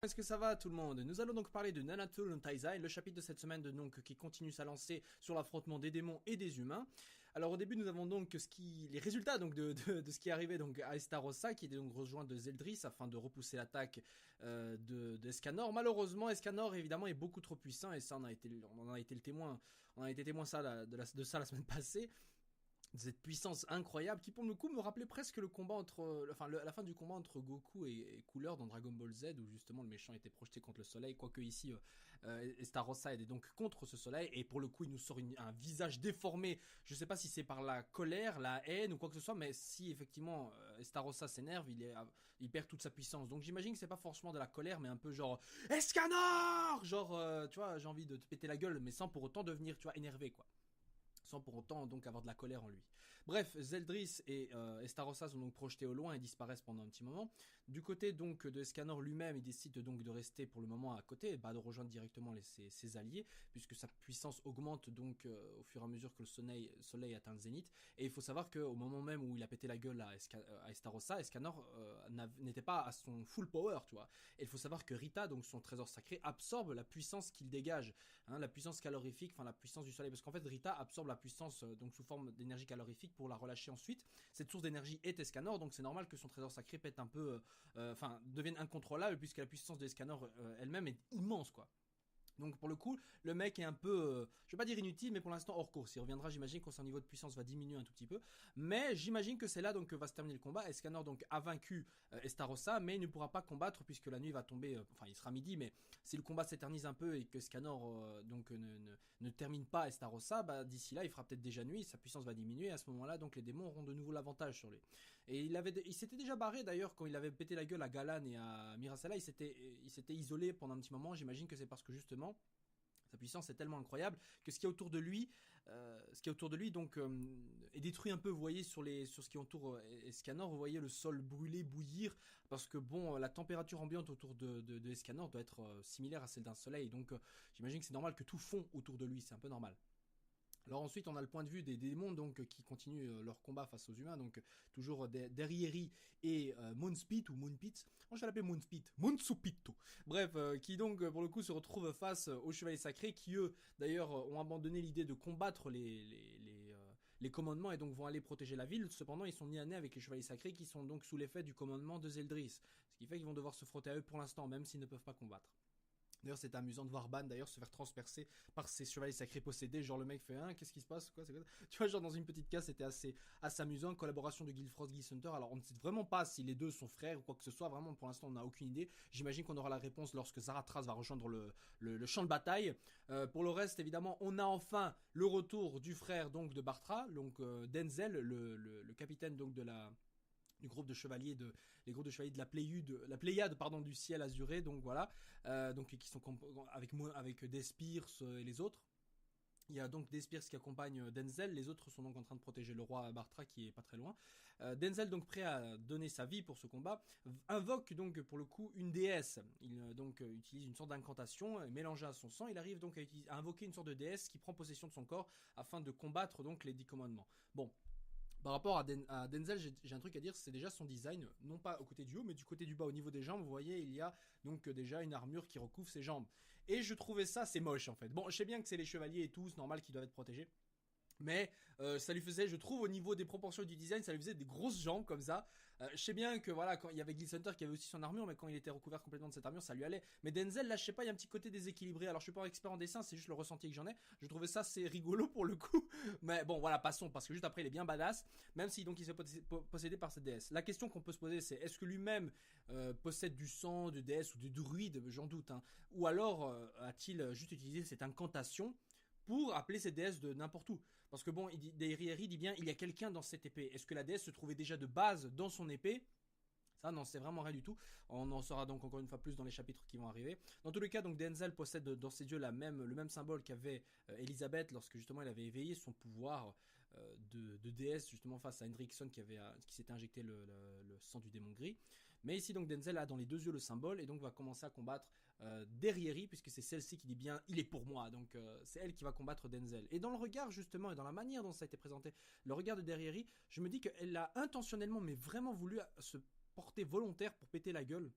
Est-ce que ça va tout le monde? Nous allons donc parler de Nanatsu no Taizai, le chapitre de cette semaine qui continue sa lancée sur l'affrontement des démons et des humains. Alors au début nous avons donc les résultats donc de ce qui est arrivé donc à Estarossa qui était donc rejoint de Zeldris afin de repousser l'attaque d'Escanor. Malheureusement Escanor évidemment est beaucoup trop puissant et ça on en a été le témoin, on a été témoin de ça la semaine passée. Cette puissance incroyable qui pour le coup me rappelait presque le combat la fin du combat entre Goku et Cooler dans Dragon Ball Z où justement le méchant était projeté contre le soleil, quoique ici Estarossa est donc contre ce soleil et pour le coup il nous sort un visage déformé. Je sais pas si c'est par la colère, la haine ou quoi que ce soit, mais si effectivement Estarossa s'énerve, il perd toute sa puissance. Donc j'imagine que c'est pas forcément de la colère mais un peu genre Escanor, genre tu vois, j'ai envie de te péter la gueule mais sans pour autant devenir tu vois énervé quoi, sans pour autant donc avoir de la colère en lui. Bref, Zeldris et Estarossa sont donc projetés au loin et disparaissent pendant un petit moment. Du côté donc de Escanor lui-même, il décide donc de rester pour le moment à côté, de rejoindre directement ses alliés, puisque sa puissance augmente donc au fur et à mesure que le soleil atteint le zénith. Et il faut savoir qu'au moment même où il a pété la gueule à Estarossa, Escanor n'était pas à son full power, tu vois. Et il faut savoir que Rita, donc son trésor sacré, absorbe la puissance qu'il dégage, hein, la puissance calorifique, enfin la puissance du soleil, parce qu'en fait Rita absorbe la puissance donc sous forme d'énergie calorifique pour la relâcher ensuite. Cette source d'énergie est Escanor, donc c'est normal que son trésor sacré pète un peu, devienne incontrôlable puisque la puissance de Escanor elle-même est immense quoi. Donc pour le coup, le mec est un peu, je vais pas dire inutile, mais pour l'instant hors course. Il reviendra, j'imagine, quand son niveau de puissance va diminuer un tout petit peu. Mais j'imagine que c'est là donc que va se terminer le combat. Escanor donc a vaincu Estarossa, mais il ne pourra pas combattre puisque la nuit va tomber. Enfin, il sera midi, mais si le combat s'éternise un peu et que Escanor ne termine pas Estarossa, bah d'ici là, il fera peut-être déjà nuit, sa puissance va diminuer. Et à ce moment-là, donc les démons auront de nouveau l'avantage sur lui. Et il s'était déjà barré d'ailleurs quand il avait pété la gueule à Galan et à Miracella. Il s'était isolé pendant un petit moment. J'imagine que c'est parce que justement sa puissance est tellement incroyable que ce qui est autour de lui, donc est détruit un peu. Vous voyez sur ce qui entoure Escanor, vous voyez le sol brûler, bouillir, parce que bon, la température ambiante autour de Escanor doit être similaire à celle d'un soleil. Donc j'imagine que c'est normal que tout fond autour de lui, c'est un peu normal. Alors ensuite, on a le point de vue des démons donc qui continuent leur combat face aux humains, donc toujours Derrieri et Moonspit ou Moonpit. Moi, je vais l'appeler Moonspit, Moonsupito. Bref, qui donc pour le coup se retrouvent face aux chevaliers sacrés qui eux d'ailleurs ont abandonné l'idée de combattre les commandements et donc vont aller protéger la ville. Cependant, ils sont nez à nez avec les chevaliers sacrés qui sont donc sous l'effet du commandement de Zeldris, ce qui fait qu'ils vont devoir se frotter à eux pour l'instant, même s'ils ne peuvent pas combattre. D'ailleurs, c'est amusant de voir Ban d'ailleurs se faire transpercer par ses chevaliers sacrés possédés. Genre, le mec fait qu'est-ce qui se passe, quoi, c'est quoi. Tu vois, genre dans une petite case, c'était assez amusant. Collaboration de Guildfrost, Guildhunter. Alors, on ne sait vraiment pas si les deux sont frères ou quoi que ce soit. Vraiment, pour l'instant, on n'a aucune idée. J'imagine qu'on aura la réponse lorsque Zaratras va rejoindre le champ de bataille. Pour le reste, évidemment, on a enfin le retour du frère donc de Bartra, donc Denzel, le capitaine donc du groupe de chevaliers les groupes de chevaliers de la Pléiade pardon du ciel azuré, donc voilà, donc qui sont avec Despirs et les autres. Il y a donc Despirs qui accompagne Denzel, les autres sont donc en train de protéger le roi Bartra qui est pas très loin. Denzel donc prêt à donner sa vie pour ce combat, invoque donc pour le coup une déesse. Il donc utilise une sorte d'incantation mélangée à son sang. Il arrive donc à invoquer une sorte de déesse qui prend possession de son corps afin de combattre donc les 10 commandements. Bon, par rapport à Denzel, j'ai un truc à dire, c'est déjà son design, non pas au côté du haut, mais du côté du bas, au niveau des jambes, vous voyez, il y a donc déjà une armure qui recouvre ses jambes. Et je trouvais ça, c'est moche en fait. Bon, je sais bien que c'est les chevaliers et tout, c'est normal qu'ils doivent être protégés. Mais ça lui faisait, je trouve, au niveau des proportions du design, ça lui faisait des grosses jambes comme ça. Je sais bien que voilà, quand il y avait Gil Hunter qui avait aussi son armure, mais quand il était recouvert complètement de cette armure, ça lui allait. Mais Denzel, là, je sais pas, il y a un petit côté déséquilibré. Alors je suis pas expert en dessin, c'est juste le ressenti que j'en ai. Je trouvais ça c'est rigolo pour le coup. Mais bon, voilà, passons, parce que juste après, il est bien badass, même si donc il s'est possédé par cette déesse. La question qu'on peut se poser, c'est est-ce que lui-même possède du sang de déesse ou de druide, j'en doute, hein. Ou alors a-t-il juste utilisé cette incantation pour appeler cette déesse de n'importe où. Parce que bon, Derrieri dit bien, il y a quelqu'un dans cette épée. Est-ce que la déesse se trouvait déjà de base dans son épée? Ça, non, c'est vraiment rien du tout. On en saura donc encore une fois plus dans les chapitres qui vont arriver. Dans tous les cas, donc Denzel possède dans ses yeux le même symbole qu'avait Elisabeth lorsque justement elle avait éveillé son pouvoir de déesse justement face à Hendrickson qui s'était injecté le sang du démon gris. Mais ici donc Denzel a dans les deux yeux le symbole et donc va commencer à combattre Derrieri puisque c'est celle-ci qui dit bien il est pour moi. Donc c'est elle qui va combattre Denzel. Et dans le regard justement et dans la manière dont ça a été présenté, le regard de Derrieri, je me dis qu'elle a intentionnellement mais vraiment voulu se porté volontaire pour péter la gueule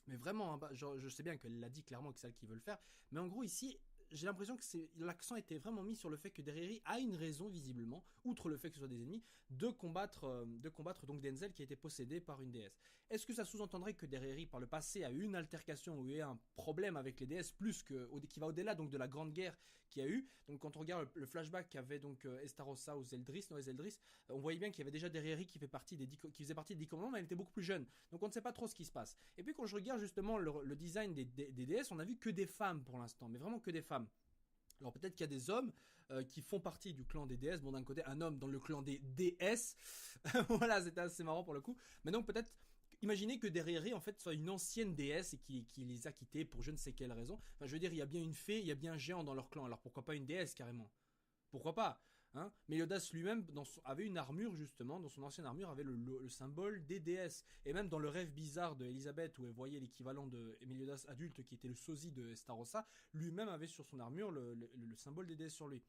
Mais vraiment, hein, je sais bien qu'elle l'a dit clairement que c'est elle qui veut le faire. Mais en gros, ici, j'ai l'impression que l'accent était vraiment mis sur le fait que Derriri a une raison, visiblement, outre le fait que ce soit des ennemis, de combattre donc Denzel qui a été possédé par une déesse. Est-ce que ça sous-entendrait que Derriri, par le passé, a eu une altercation ou eu un problème avec les déesses, qui va au-delà donc de la grande guerre qu'il y a eu? Donc quand on regarde le flashback qu'avait donc Estarossa aux Eldris, on voyait bien qu'il y avait déjà Derriri qui faisait partie des 10 commandements, mais elle était beaucoup plus jeune. Donc on ne sait pas trop ce qui se passe. Et puis quand je regarde justement le design des déesses, on a vu que des femmes pour l'instant, mais vraiment que des femmes. Alors peut-être qu'il y a des hommes qui font partie du clan des déesses. Bon, d'un côté, un homme dans le clan des déesses. Voilà, c'était assez marrant pour le coup. Mais donc peut-être, imaginez que Derriri en fait soit une ancienne déesse et qui les a quittés pour je ne sais quelle raison. Enfin, je veux dire, il y a bien une fée, il y a bien un géant dans leur clan. Alors pourquoi pas une déesse carrément? Pourquoi pas, hein? Méliodas lui-même avait une armure justement, dans son ancienne armure avait le symbole des déesses. Et même dans le rêve bizarre de Elisabeth où elle voyait l'équivalent de Méliodas adulte qui était le sosie de Starossa, lui-même avait sur son armure le symbole des déesses sur lui.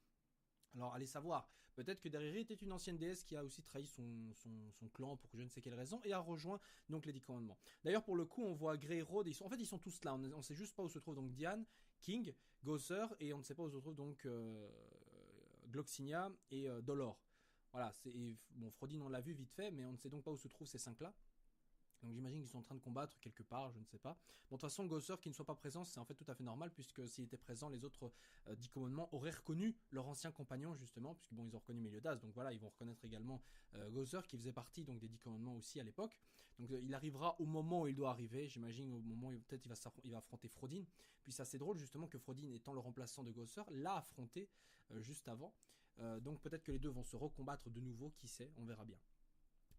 Alors allez savoir, peut-être que Derriri était une ancienne déesse qui a aussi trahi son clan pour je ne sais quelle raison et a rejoint donc les 10 commandements. D'ailleurs pour le coup on voit Grey Road, en fait ils sont tous là, on ne sait juste pas où se trouve donc Diane, King, Gosser et on ne sait pas où se trouve donc Gloxinia et Dolor. Voilà, bon, Frodin on l'a vu vite fait, mais on ne sait donc pas où se trouvent ces 5-là. Donc j'imagine qu'ils sont en train de combattre quelque part, je ne sais pas. Bon, de toute façon, Gosser qui ne soit pas présent, c'est en fait tout à fait normal, puisque s'il était présent, les autres 10 commandements auraient reconnu leur ancien compagnon, justement, puisque bon, ils ont reconnu Méliodas, donc voilà, ils vont reconnaître également Gosser, qui faisait partie donc des 10 commandements aussi à l'époque. Donc il arrivera au moment où il doit arriver, j'imagine au moment où peut-être il va affronter Frodin. Puis c'est assez drôle, justement, que Frodin, étant le remplaçant de Gosser, l'a affronté juste avant. Donc peut-être que les deux vont se recombattre de nouveau, qui sait, on verra bien.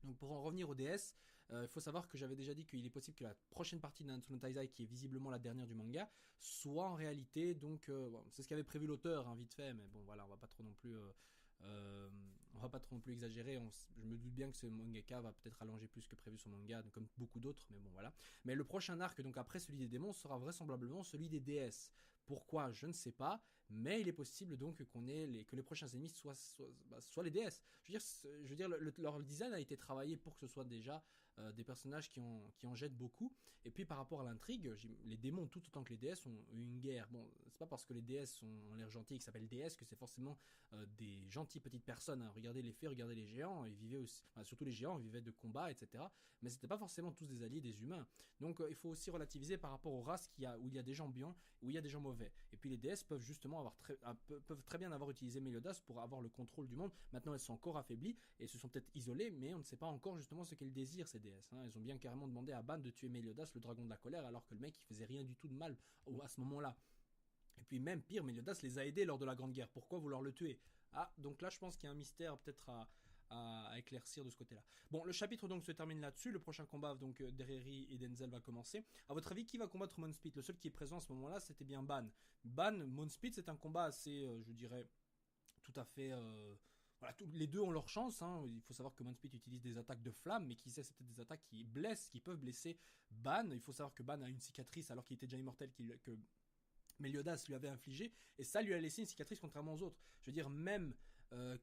Donc pour en revenir au DS, il faut savoir que j'avais déjà dit qu'il est possible que la prochaine partie de Nanatsu no Taizai, qui est visiblement la dernière du manga, soit en réalité, donc bon, c'est ce qu'avait prévu l'auteur, hein, vite fait, mais bon voilà, on va pas trop non plus exagérer. Je me doute bien que ce mangaka va peut-être allonger plus que prévu son manga, comme beaucoup d'autres, mais bon voilà. Mais le prochain arc, donc après celui des démons, sera vraisemblablement celui des déesses. Pourquoi, je ne sais pas, mais il est possible donc que les prochains ennemis soient les déesses. Je veux dire leur design a été travaillé pour que ce soit déjà des personnages qui en jettent beaucoup. Et puis par rapport à l'intrigue, les démons tout autant que les déesses ont eu une guerre. Bon, c'est pas parce que les déesses ont l'air gentilles, qui s'appellent déesses, que c'est forcément des gentilles petites personnes, hein. Regardez les fées, regardez les géants, ils vivaient aussi, enfin, surtout les géants, ils vivaient de combats, etc. Mais c'était pas forcément tous des alliés des humains. Donc il faut aussi relativiser par rapport aux races où il y a des gens bien, où il y a des gens mauvais. Et puis les déesses peuvent justement peuvent très bien avoir utilisé Méliodas pour avoir le contrôle du monde. Maintenant elles sont encore affaiblies et se sont peut-être isolées, mais on ne sait pas encore justement ce qu'elles désirent, ces déesses, hein. Elles ont bien carrément demandé à Ban de tuer Méliodas, le dragon de la colère, alors que le mec il faisait rien du tout de mal à ce moment-là. Et puis même pire, Méliodas les a aidés lors de la Grande Guerre. Pourquoi vouloir le tuer? Ah, donc là je pense qu'il y a un mystère peut-être à éclaircir de ce côté-là. Bon, le chapitre donc se termine là-dessus. Le prochain combat donc Derriri et Denzel va commencer. À votre avis, qui va combattre Monspeed? Le seul qui est présent à ce moment-là, c'était bien Ban. Monspeed, c'est un combat assez, je dirais, tout à fait. Voilà, les deux ont leur chance, hein. Il faut savoir que Monspeed utilise des attaques de flammes, mais qui sait, c'est des attaques qui peuvent blesser Ban. Il faut savoir que Ban a une cicatrice alors qu'il était déjà immortel, que Méliodas lui avait infligé, et ça lui a laissé une cicatrice contrairement aux autres. Je veux dire, même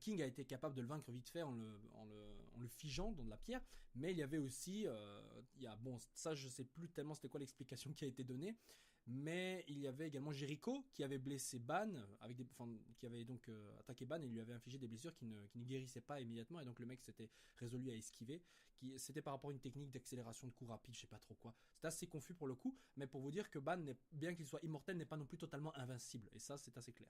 King a été capable de le vaincre vite fait en le figeant dans de la pierre, mais il y avait aussi, bon, ça je sais plus tellement c'était quoi l'explication qui a été donnée, mais il y avait également Jericho qui avait blessé Ban, qui avait donc attaqué Ban et lui avait infligé des blessures qui ne guérissaient pas immédiatement, et donc le mec s'était résolu à esquiver. C'était par rapport à une technique d'accélération de coup rapide, je sais pas trop quoi. C'est assez confus pour le coup, mais pour vous dire que Ban, bien qu'il soit immortel, n'est pas non plus totalement invincible, et ça c'est assez clair.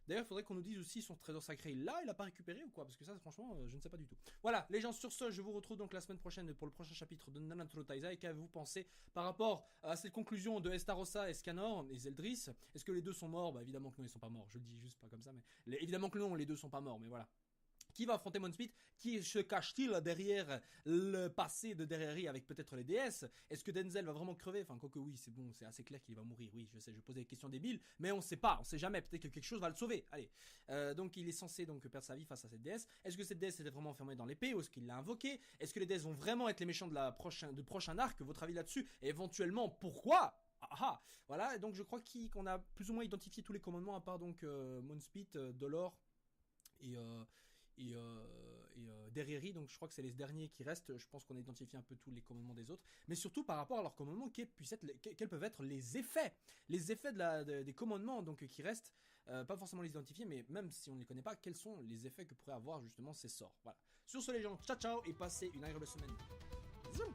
D'ailleurs, il faudrait qu'on nous dise aussi son trésor sacré. Là, il a pas récupéré ou quoi? Parce que ça, franchement, je ne sais pas du tout. Voilà, les gens, sur ce, je vous retrouve donc la semaine prochaine pour le prochain chapitre de Nanatsu no Taizai. Qu'avez-vous pensé par rapport à cette conclusion de Estarossa et Scanor et Zeldris? Est-ce que les deux sont morts? Bah évidemment que non, ils sont pas morts. Je le dis juste pas comme ça, mais évidemment que non, les deux sont pas morts. Mais voilà. Qui va affronter Monspeed? Qui se cache-t-il derrière le passé de Derriri avec peut-être les déesses? Est-ce que Denzel va vraiment crever? Enfin, quoique oui, c'est bon, c'est assez clair qu'il va mourir. Oui, je sais, je posais des questions débiles, mais on sait pas, on sait jamais. Peut-être que quelque chose va le sauver. Allez, donc il est censé donc perdre sa vie face à cette déesse. Est-ce que cette déesse était vraiment enfermée dans l'épée ou est-ce qu'il l'a invoquée? Est-ce que les déesses vont vraiment être les méchants du prochain arc? Votre avis là-dessus? Et éventuellement, pourquoi? Ah, voilà, et donc je crois qu'on a plus ou moins identifié tous les commandements à part donc Monspeed, Dolor et Derrieri, donc je crois que c'est les derniers qui restent. Je pense qu'on a identifié un peu tous les commandements des autres, mais surtout par rapport à leurs commandements, quels peuvent être les effets des commandements donc qui restent. Pas forcément les identifier, mais même si on ne les connaît pas, quels sont les effets que pourraient avoir justement ces sorts. Voilà. Sur ce, les gens, ciao ciao et passez une agréable semaine. Zoom.